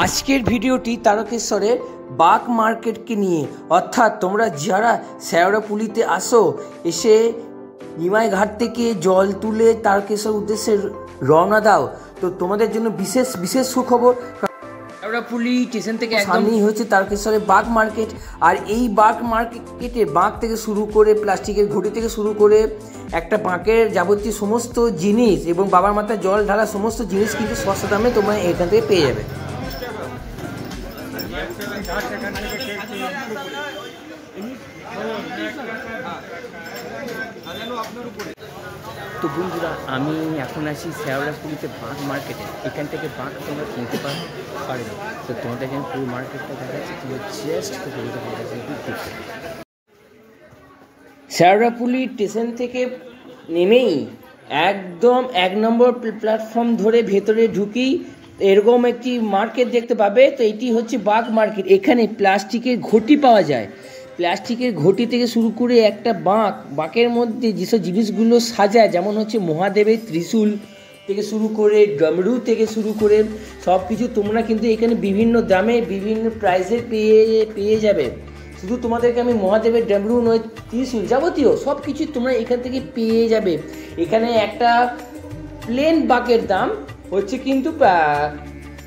আজকের ভিডিওটি তারকেশ্বরের বাগ মার্কেটকে নিয়ে, অর্থাৎ তোমরা যারা শেওড়াফুলিতে আসো, এসে নিমাই ঘাট থেকে জল তুলে তারকেশ্বর উদ্দেশ্যে রওনা দাও, তো তোমাদের জন্য বিশেষ বিশেষ সুখবর। শেওড়াফুলি স্টেশন থেকে সামনেই হচ্ছে তারকেশ্বরের বাগ মার্কেট। আর এই বাগ মার্কেটে বাঁক থেকে শুরু করে প্লাস্টিকের ঘটি থেকে শুরু করে একটা বাঁকের যাবতীয় সমস্ত জিনিস এবং বাবার মাথায় জল ঢালা সমস্ত জিনিস কিন্তু সস্তা দামে তোমরা এখান থেকে পেয়ে যাবে। তো বন্ধুরা, আমি এখন আছি শেওড়াফুলিতে বাগ মার্কেটে। এখান থেকে বাগ তোমরা কিনতে পারবে। তো তোমাদের এখানে পুরো মার্কেটটা দেখাচ্ছি, তুমি জাস্ট শেওড়াফুলি স্টেশন থেকে নেমেই একদম 1 নম্বর প্ল্যাটফর্ম ধরে ভেতরে ঢুকি এরকম একটি মার্কেট দেখতে পাবে। তো এটি হচ্ছে বাগ মার্কেট। এখানে প্লাস্টিকের ঘটি পাওয়া যায়। প্লাস্টিকের ঘটি থেকে শুরু করে একটা বাঁকের মধ্যে যেসব জিনিসগুলো সাজায়, যেমন হচ্ছে মহাদেবের ত্রিশূল থেকে শুরু করে ডমরু থেকে শুরু করে সব কিছু তোমরা কিন্তু এখানে বিভিন্ন দামে বিভিন্ন প্রাইসে পেয়ে যাবে। শুধু তোমাদেরকে আমি মহাদেবের ডমরু নয়, ত্রিশূল যাবতীয় সব কিছু তোমরা এখান থেকে পেয়ে যাবে। এখানে একটা প্লেন বাঁকের দাম হচ্ছে কিন্তু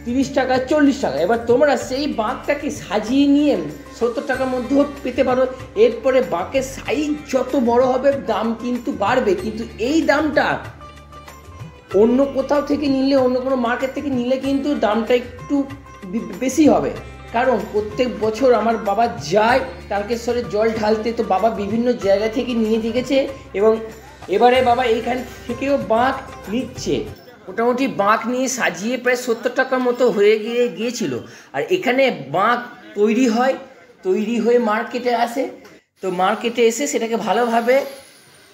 30 টাকা 40 টাকা। এবার তোমরা সেই বাঁকটাকে সাজিয়ে নিয়ে 70 টাকার মধ্যেও পেতে পারো। এরপরে বাঁকের সাইজ যত বড় হবে দাম কিন্তু বাড়বে, কিন্তু এই দামটা অন্য কোথাও থেকে নিলে, অন্য কোনো মার্কেট থেকে নিলে কিন্তু দামটা একটু বেশি হবে। কারণ প্রত্যেক বছর আমার বাবা যায় তারকেশ্বরে জল ঢালতে, তো বাবা বিভিন্ন জায়গা থেকে নিয়ে দেখেছে এবং এবারে বাবা এইখান থেকেও বাঁক নিচ্ছে। মোটামুটি বাঁক নিয়ে সাজিয়ে প্রায় 70 টাকার মতো হয়ে গিয়েছিল। আর এখানে বাঁক তৈরি হয়ে মার্কেটে আসে। তো মার্কেটে এসে সেটাকে ভালোভাবে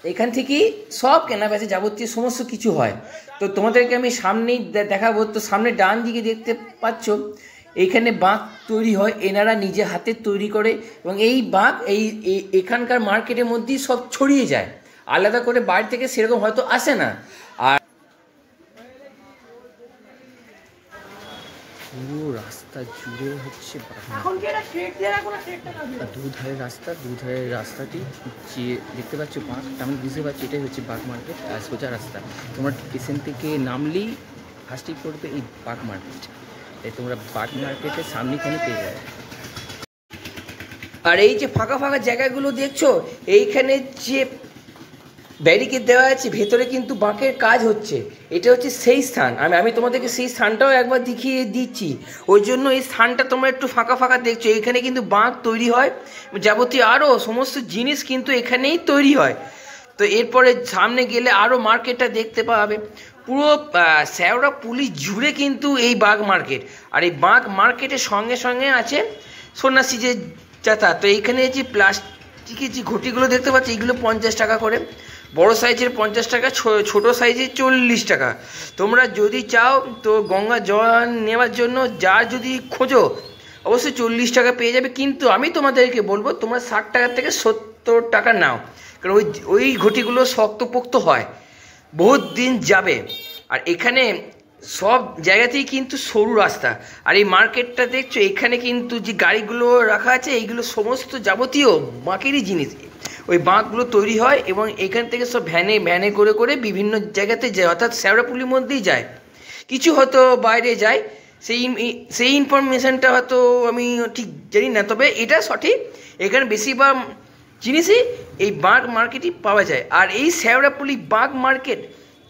এখান থেকেই সব কেনাবেচা যাবতীয় সমস্ত কিছু হয়। তো তোমাদেরকে আমি সামনেই দেখাবো। তো সামনে ডান দিকে দেখতে পাচ্ছ এইখানে বাঁক তৈরি হয়, এনারা নিজে হাতে তৈরি করে এবং এই বাঁক এখানকার মার্কেটের মধ্যেই সব ছড়িয়ে যায়, আলাদা করে বাইরে থেকে সেরকম হয়তো আসে না। আর পুরো রাস্তা জুড়ে হচ্ছে দুধারের রাস্তাটি যে দেখতে পাচ্ছ বাঁক, আমি বুঝতে পারছি এটাই হচ্ছে বাগ মার্কেট। আর সোজা রাস্তা, তোমরা স্টেশন থেকে নামলেই ফার্স্টেই করবে এই বাগ মার্কেট। তাই তোমরা বাগ মার্কেটের সামনেখানে পেয়ে যাবে। আর এই যে ফাঁকা ফাঁকা জায়গাগুলো দেখছো, এইখানে যে ব্যারিকেড দেওয়া আছে, ভেতরে কিন্তু বাঁকের কাজ হচ্ছে। এটা হচ্ছে সেই স্থান। আমি তোমাদেরকে সেই স্থানটাও একবার দেখিয়ে দিচ্ছি। ওই জন্য এই স্থানটা তোমরা একটু ফাঁকা ফাঁকা দেখছো। এখানে কিন্তু বাঁক তৈরি হয়, যাবতীয় আরও সমস্ত জিনিস কিন্তু এখানেই তৈরি হয়। তো এরপরে সামনে গেলে আরও মার্কেটটা দেখতে পাবে। পুরো শেওড়াফুলি জুড়ে কিন্তু এই বাগ মার্কেট। আর এই বাগ মার্কেটের সঙ্গে সঙ্গে আছে সন্ন্যাসী যে যাতায়াত। তো এইখানে যে প্লাস্টিকের যে ঘটিগুলো দেখতে পাচ্ছি, এইগুলো 50 টাকা করে। বড় সাইজের 50 টাকা, ছোট সাইজের 40 টাকা। তোমরা যদি চাও তো গঙ্গা জল নেওয়ার জন্য যার যদি খোঁজো অবশ্যই 40 টাকা পেয়ে যাবে। কিন্তু আমি তোমাদেরকে বলবো তোমরা 60 টাকা থেকে 70 টাকা নাও, কারণ ওই ঘটিগুলো শক্তপোক্ত হয়, বহুত দিন যাবে। আর এখানে সব জায়গাতেই কিন্তু সরু রাস্তা। আর এই মার্কেটটা দেখছো, এখানে কিন্তু যে গাড়িগুলো রাখা আছে এইগুলো সমস্ত যাবতীয় বাঁকেরই জিনিস। ওই বাঁকগুলো তৈরি হয় এবং এখান থেকে সব ভ্যানে করে বিভিন্ন জায়গাতে যায়, অর্থাৎ শেওড়াফুলির মধ্যেই যায়। কিছু হয়তো বাইরে যায়, সেই ইনফরমেশানটা হয়তো আমি ঠিক জানি না, তবে এটা সঠিক। এখানে বেশিরভাগ জিনিসই এই বাগ মার্কেটই পাওয়া যায়। আর এই শেওড়াফুলি বাগ মার্কেট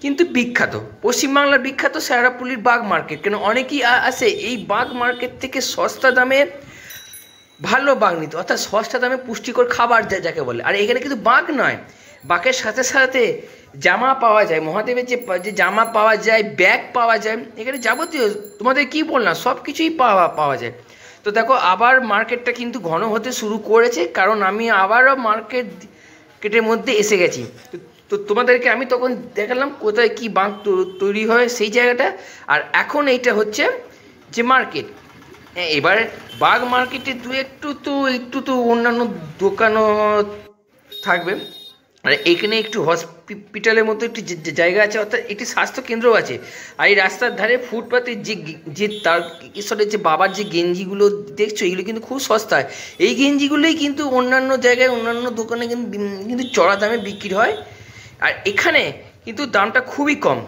কিন্তু বিখ্যাত, পশ্চিমবাংলার বিখ্যাত শেওড়াফুলির বাগ মার্কেট। কেন অনেকেই আসে এই বাগ মার্কেট থেকে সস্তা দামে ভালো বাঁক নিতে, অর্থাৎ সস্তা দামে পুষ্টিকর খাবার যাকে বলে। আর এখানে কিন্তু বাঁক নয়, বাঁকের সাথে সাথে জামা পাওয়া যায়, মহাদেবের যে জামা পাওয়া যায়, ব্যাগ পাওয়া যায়, এখানে যাবতীয় তোমাদের কি বললাম সব কিছুই পাওয়া যায়। তো দেখো আবার মার্কেটটা কিন্তু ঘন হতে শুরু করেছে, কারণ আমি আবারও মার্কেটের মধ্যে এসে গেছি। তো তোমাদেরকে আমি তখন দেখালাম কোথায় কি বাঁক তৈরি হয় সেই জায়গাটা। আর এখন এইটা হচ্ছে যে মার্কেট। এবার বাগ মার্কেটে একটু তো অন্যান্য দোকানও থাকবে। আর এখানে একটু হসপিটালের মতো একটি জায়গা আছে, অর্থাৎ একটি স্বাস্থ্য কেন্দ্র আছে। আর এই রাস্তার ধারে ফুটপাতে যে তার ঈশ্বরের যে বাবার যে গেঞ্জিগুলো দেখছো, এগুলো কিন্তু খুব সস্তায়। এই গেঞ্জিগুলোই কিন্তু অন্যান্য জায়গায় অন্যান্য দোকানে কিন্তু চড়া দামে বিক্রি হয়, আর এখানে কিন্তু দামটা খুবই কম।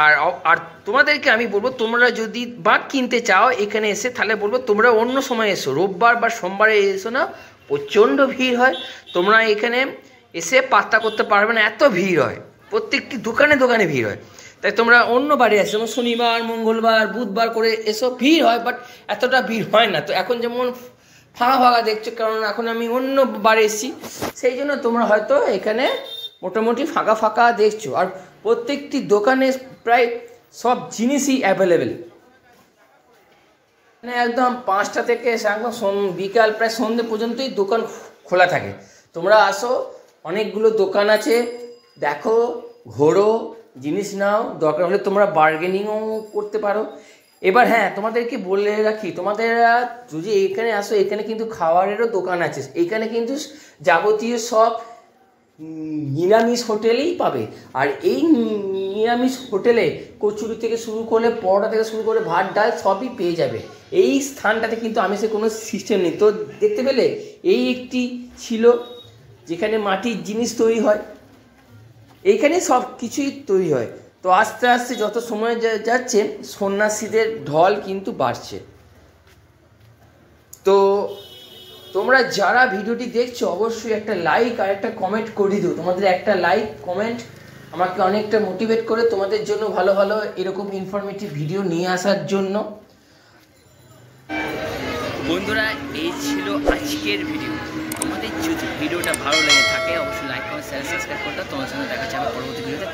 আর আর তোমাদেরকে আমি বলবো, তোমরা যদি বাঁক কিনতে চাও এখানে এসে, তাহলে বলবো তোমরা অন্য সময় এসো, রোববার বা সোমবারে এসো না, প্রচণ্ড ভিড় হয়। তোমরা এখানে এসে পাত্তা করতে পারবে না, এত ভিড় হয়, প্রত্যেকটি দোকানে দোকানে ভিড় হয়। তাই তোমরা অন্য বারে এসো, যেমন শনিবার, মঙ্গলবার, বুধবার করে এসো, ভিড় হয়, বাট এতটা ভিড় হয় না। তো এখন যেমন ফাঁকা ফাঁকা দেখছো, কারণ এখন আমি অন্য বারে এসেছি, সেই জন্য তোমরা হয়তো এখানে মোটামুটি ফাঁকা ফাঁকা দেখছো। আর প্রত্যেকটি দোকানে প্রায় সব জিনিসই অ্যাভেলেবেল। মানে একদম 5টা থেকে একদম বিকাল প্রায় সন্ধ্যে পর্যন্তই দোকান খোলা থাকে। তোমরা আসো, অনেকগুলো দোকান আছে, দেখো, ঘোরো, জিনিস নাও, দরকার হলে তোমরা বার্গেনিংও করতে পারো। এবার হ্যাঁ, তোমাদেরকে বলে রাখি, তোমাদের যদি এখানে আসো, এখানে কিন্তু খাবারেরও দোকান আছে। এখানে কিন্তু যাবতীয় সব নিরামিষ হোটেলেই পাবে। আর এই নিরামিষ হোটেলে কচুরি থেকে শুরু করে, পরোটা থেকে শুরু করে, ভাত ডাল সবই পেয়ে যাবে। এই স্থানটাতে কিন্তু আমিষের কোনো সিস্টেম নেই। তো দেখতে পেলে, এই একটি ছিল যেখানে মাটির জিনিস তৈরি হয়, এইখানে সব কিছুই তৈরি হয়। তো আস্তে আস্তে যত সময় যাচ্ছে, সন্ন্যাসীদের ঢল কিন্তু বাড়ছে। তো তোমরা যারা ভিডিওটি দেখছো, অবশ্যই একটা লাইক আর একটা কমেন্ট করে দিও। তোমাদের একটা লাইক কমেন্ট আমাকে অনেকটা মোটিভেট করে তোমাদের জন্য ভালো ভালো এরকম ইনফরমেটিভ ভিডিও নিয়ে আসার জন্য। বন্ধুরা, এই ছিল আজকের ভিডিও। তোমাদের যদি ভিডিওটা ভালো লেগে থাকে, অবশ্যই লাইক কমেন্ট শেয়ার সাবস্ক্রাইব করতে। তোমার সঙ্গে দেখা যাবে পরবর্তী ভিডিওতে।